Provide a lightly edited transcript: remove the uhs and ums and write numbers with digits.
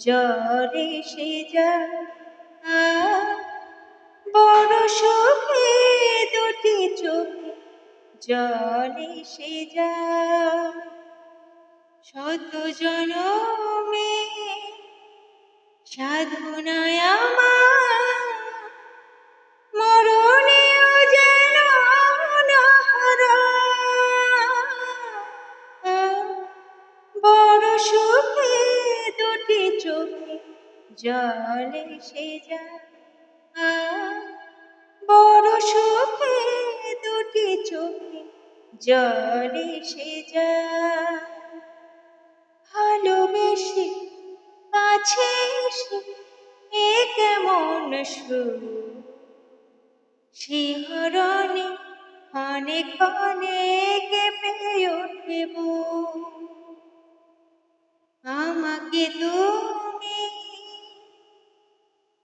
জলে সে যায় বড় সুখে দুটি চোখে জলে সে যায় শত জনমে সাধনায় আমার মরণেও যেন না হারায়। বড় সুখে দুটি চোখে জলে সে যায় বড় সুখে দুটি চোখে জলে সে যায় ভালোবেসে কাছে এসে এ কেমন সুর শিহরণে ক্ষণে ক্ষণে কেঁপে ওঠে বুক আমাকে তো